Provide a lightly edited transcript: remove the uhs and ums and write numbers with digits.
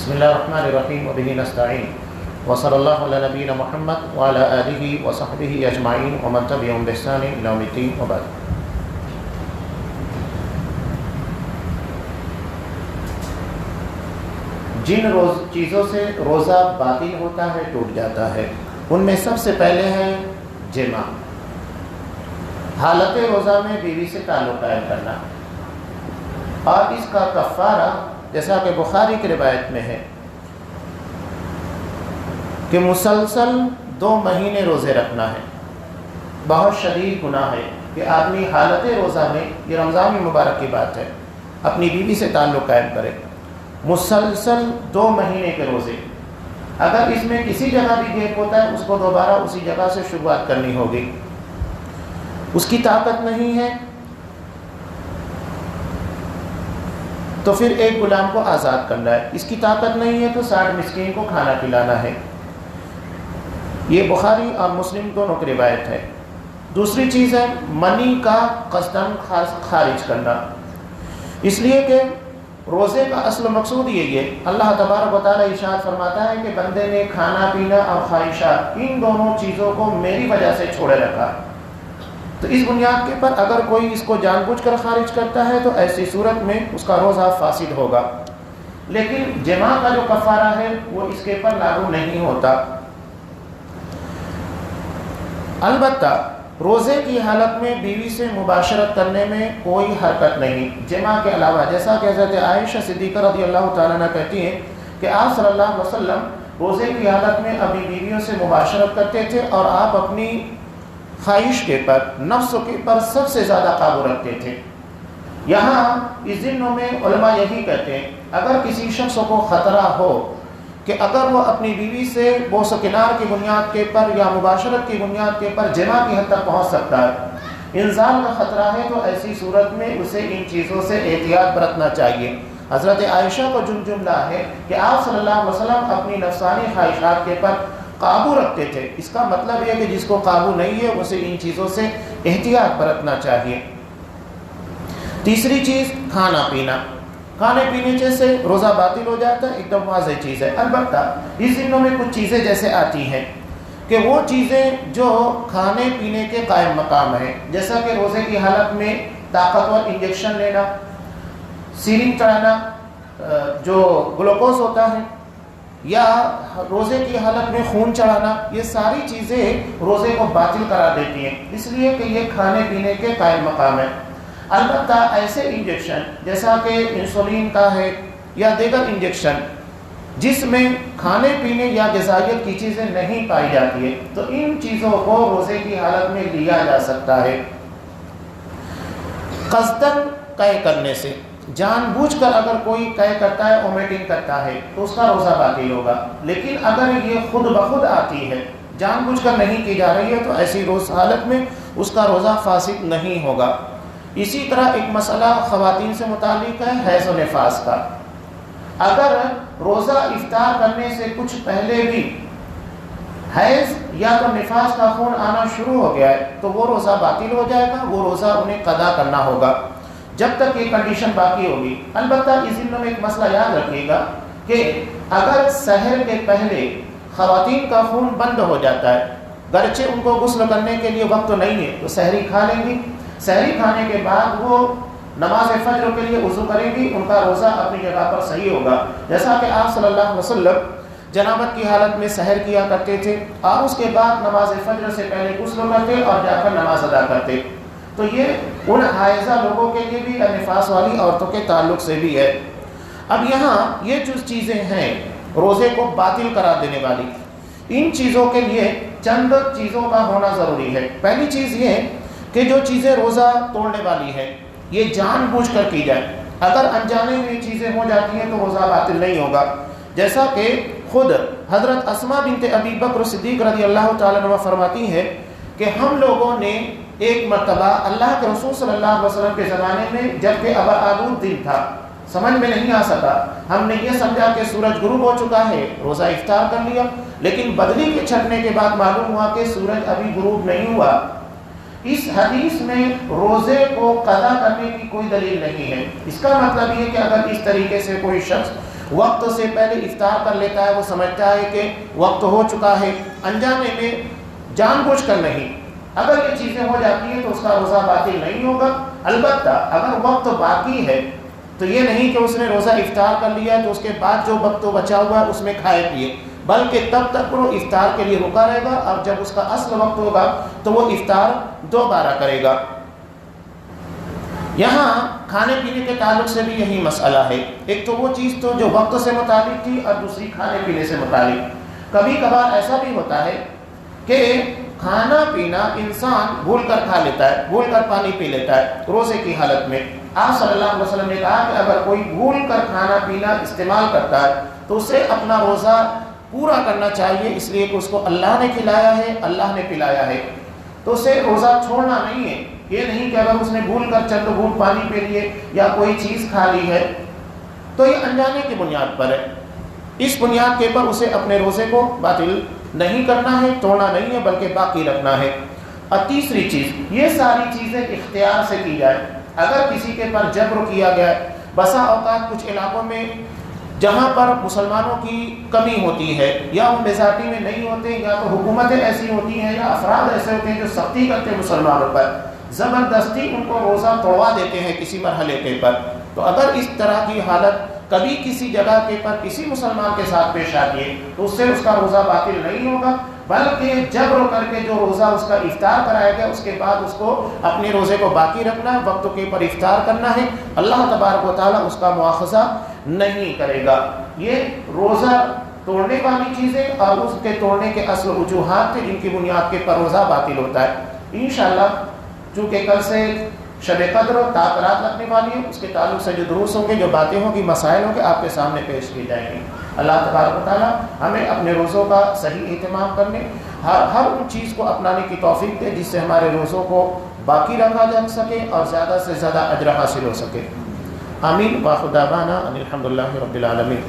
بسم اللہ الرحمن الرحیم وبہ نستعین وصلی اللہ علی نبینا محمد وعلی آلہ وصحبہ اجمعین ومن تبعہم بإحسان الی یوم الدین وبعد۔ جن چیزوں سے روزہ باطل ہوتا ہے، ٹوٹ جاتا ہے، ان میں سب سے پہلے ہے جمع۔ حالت روزہ میں بیوی سے تعلق قائم کرنا، اور اس کا کفارہ جیسا کہ بخاری کی روایت میں ہے کہ مسلسل 2 مہینے روزے رکھنا ہے۔ بہت شدید گناہ ہے کہ آدمی حالت روزہ میں، یہ رمضان مبارک کی بات ہے، اپنی بیوی سے تعلق قائم کرے، مسلسل 2 مہینے کے روزے۔ اگر اس میں کسی جگہ بھی گیپ ہوتا ہے، اس کو دوبارہ اسی جگہ سے شروعات کرنی ہوگی۔ اس کی طاقت نہیں ہے تو پھر ایک غلام کو آزاد کرنا ہے، اس کی طاقت نہیں ہے تو 60 مسکین کو کھانا کھلانا ہے۔ یہ بخاری اور مسلم دونوں کی روایت ہے۔ دوسری چیز ہے منی کا قصداً خارج کرنا، اس لیے کہ روزے کا اصل مقصود یہی ہے۔ اللہ تبارک و تعالیٰ ارشاد فرماتا ہے کہ بندے نے کھانا پینا اور خواہشات، ان دونوں چیزوں کو میری وجہ سے چھوڑے رکھا، تو اس بنیاد کے پر اگر کوئی اس کو جان بوجھ کر خارج کرتا ہے تو ایسی صورت میں اس کا روزہ فاسد ہوگا۔ لیکن جماع کا جو کفارہ ہے وہ اس کے پر لاگو نہیں ہوتا۔ البتہ روزے کی حالت میں بیوی سے مباشرت کرنے میں کوئی حرکت نہیں جماع کے علاوہ، جیسا کہ حضرت عائشہ صدیقہ رضی اللہ تعالیٰ عنہ کہتی ہیں کہ آپ صلی اللہ علیہ وسلم روزے کی حالت میں اپنی بیویوں سے مباشرت کرتے تھے، اور آپ اپنی خواہش کے پر، نفس کے پر سب سے زیادہ قابو رکھتے تھے۔ یہاں اس دنوں میں علماء یہی کہتے ہیں اگر کسی شخص کو خطرہ ہو کہ اگر وہ اپنی بیوی سے بوس و کنار کی بنیاد کے پر یا مباشرت کی بنیاد کے پر جماع کی حد تک پہنچ سکتا ہے، انزال کا خطرہ ہے، تو ایسی صورت میں اسے ان چیزوں سے احتیاط برتنا چاہیے۔ حضرت عائشہ کو جملہ ہے کہ آپ صلی اللہ علیہ وسلم اپنی نفسانی خواہشات کے پر قابو رکھتے تھے۔ اس کا مطلب یہ کہ جس کو قابو نہیں ہے اسے ان چیزوں سے احتیاط برتنا چاہیے۔ تیسری چیز کھانا پینا، کھانے پینے سے روزہ باطل ہو جاتا ہے، ایک دم واضح چیز ہے۔ البتہ اس دنوں میں کچھ چیزیں جیسے آتی ہیں کہ وہ چیزیں جو کھانے پینے کے قائم مقام ہیں، جیسا کہ روزے کی حالت میں طاقتور انجیکشن لینا، سیرنج چڑھانا جو گلوکوز ہوتا ہے، یا روزے کی حالت میں خون چڑھانا، یہ ساری چیزیں روزے کو باطل قرار دیتی ہیں، اس لیے کہ یہ کھانے پینے کے قائم مقام ہے۔ البتہ ایسے انجیکشن جیسا کہ انسولین کا ہے یا دیگر انجیکشن جس میں کھانے پینے یا غذائیت کی چیزیں نہیں پائی جاتی ہے، تو ان چیزوں کو روزے کی حالت میں لیا جا سکتا ہے۔ قصداً قے کرنے سے، جان بوجھ کر اگر کوئی قے کرتا ہے، اومیٹنگ کرتا ہے، تو اس کا روزہ باطل ہوگا۔ لیکن اگر یہ خود بخود آتی ہے، جان بوجھ کر نہیں کی جا رہی ہے، تو ایسی حالت میں اس کا روزہ فاسد نہیں ہوگا۔ اسی طرح ایک مسئلہ خواتین سے متعلق ہے حیض و نفاس کا۔ اگر روزہ افطار کرنے سے کچھ پہلے بھی حیض یا تو نفاس کا خون آنا شروع ہو گیا ہے تو وہ روزہ باطل ہو جائے گا، وہ روزہ انہیں قضا کرنا ہوگا جب تک یہ کنڈیشن باقی ہوگی۔ البتہ اس دن میں ایک مسئلہ یاد رکھیے گا کہ اگر سحر کے پہلے خواتین کا خون بند ہو جاتا ہے، گرچہ ان کو غسل کرنے کے لیے وقت تو نہیں ہے، تو سحری کھا لیں گی، سحری کھانے کے بعد وہ نماز فجر کے لیے وضو کریں گی، ان کا روزہ اپنی جگہ پر صحیح ہوگا۔ جیسا کہ آپ صلی اللہ علیہ وسلم جنابت کی حالت میں سحر کیا کرتے تھے، اور اس کے بعد نماز فجر سے پہلے غسل کرتے اور جا کر نماز ادا کرتے، تو یہ ان حائضہ لوگوں کے لیے بھی، نفاس والی عورتوں کے تعلق سے بھی ہے۔ اب یہاں یہ جو چیزیں ہیں روزے کو باطل قرار دینے والی، ان چیزوں کے لیے چند چیزوں کا ہونا ضروری ہے۔ پہلی چیز یہ کہ جو چیزیں روزہ توڑنے والی ہیں یہ جان بوجھ کر کی جائے، اگر انجانے میں چیزیں ہو جاتی ہیں تو روزہ باطل نہیں ہوگا۔ جیسا کہ خود حضرت اسماء بنت ابی بکر صدیق رضی اللہ تعالیٰ عنہ فرماتی ہے کہ ہم لوگوں نے ایک مرتبہ اللہ کے رسول صلی اللہ علیہ وسلم کے زمانے میں، جبکہ آلود دن تھا، سمجھ میں نہیں آ سکا، ہم نے یہ سمجھا کہ سورج غروب ہو چکا ہے، روزہ افطار کر لیا، لیکن بدلی کے چھٹنے کے بعد معلوم ہوا کہ سورج ابھی غروب نہیں ہوا۔ اس حدیث میں روزے کو قضا کرنے کی کوئی دلیل نہیں ہے۔ اس کا مطلب یہ کہ اگر اس طریقے سے کوئی شخص وقت سے پہلے افطار کر لیتا ہے، وہ سمجھتا ہے کہ وقت ہو چکا ہے، انجانے میں جان بوجھ کر نہیں۔ اگر یہ چیزیں ہو جاتی ہیں تو اس کا روزہ باطل نہیں ہوگا۔ البتہ اگر وقت باقی ہے تو یہ نہیں کہ اس نے روزہ افطار کر لیا تو اس کے بعد جو وقت بچا ہوا ہے اس میں کھائے پیے، بلکہ تب تک وہ افطار کے لیے رکا رہے گا، اور جب اس کا اصل وقت ہوگا تو وہ افطار دوبارہ کرے گا۔ یہاں کھانے پینے کے تعلق سے بھی یہی مسئلہ ہے، ایک تو وہ چیز تو جو وقت سے متعلق تھی اور دوسری کھانے پینے سے متعلق۔ کبھی کبھار ایسا بھی ہوتا ہے کہ کھانا پینا انسان بھول کر کھا لیتا ہے، بھول کر پانی پی لیتا ہے روزے کی حالت میں۔ آپ صلی اللہ علیہ وسلم نے کہا کہ اگر کوئی بھول کر کھانا پینا استعمال کرتا ہے تو اسے اپنا روزہ پورا کرنا چاہیے، اس لیے کہ اس کو اللہ نے کھلایا ہے، اللہ نے پلایا ہے، تو اسے روزہ چھوڑنا نہیں ہے۔ یہ نہیں کہ اگر اس نے بھول کر چند گھونٹ پانی پی لیے یا کوئی چیز کھا لی ہے تو یہ انجانے کی بنیاد پر ہے، اس بنیاد کے پر اسے اپنے روزے کو باطل نہیں کرنا ہے، توڑنا نہیں ہے، بلکہ باقی رکھنا ہے۔ اور تیسری چیز، یہ ساری چیزیں اختیار سے کی جائے۔ اگر کسی کے پر جبر کیا گیا ہے، بسا اوقات کچھ علاقوں میں جہاں پر مسلمانوں کی کمی ہوتی ہے یا وہ میزارٹی میں نہیں ہوتے، یا تو حکومتیں ایسی ہوتی ہیں یا افراد ایسے ہوتے ہیں جو سختی کرتے ہیں مسلمانوں پر، زبردستی ان کو روزہ توڑوا دیتے ہیں کسی مرحلے کے پر، تو اگر اس طرح کی حالت کبھی کسی جگہ کے پر کسی مسلمان کے ساتھ پیش آتی ہے تو اس سے اس کا روزہ باطل نہیں ہوگا، بلکہ جبر کر کے جو روزہ اس کا افطار کرایا گیا اس کے بعد اس کو اپنے روزے کو باقی رکھنا ہے، وقت کے پر افطار کرنا ہے، اللہ تبارک و تعالیٰ اس کا مواخذہ نہیں کرے گا۔ یہ روزہ توڑنے والی چیزیں اور اس کے توڑنے کے اصل وجوہات تھے جن کی بنیاد کے پر روزہ باطل ہوتا ہے۔ انشاءاللہ چونکہ کل سے شب قدر اور تعطرات لگنے والی ہے، اس کے تعلق سے جو دروس ہوں گے، جو باتیں ہوں گی، مسائل ہوں گے، آپ کے سامنے پیش کی جائیں گی۔ اللہ تبارک و تعالیٰ ہمیں اپنے روزوں کا صحیح اہتمام کرنے، ہر ان چیز کو اپنانے کی توفیق دے جس سے ہمارے روزوں کو باقی رکھا جا سکے اور زیادہ سے زیادہ اجر حاصل ہو سکے۔ آمین۔ وآخر دعوانا ان الحمد للہ رب العالمین۔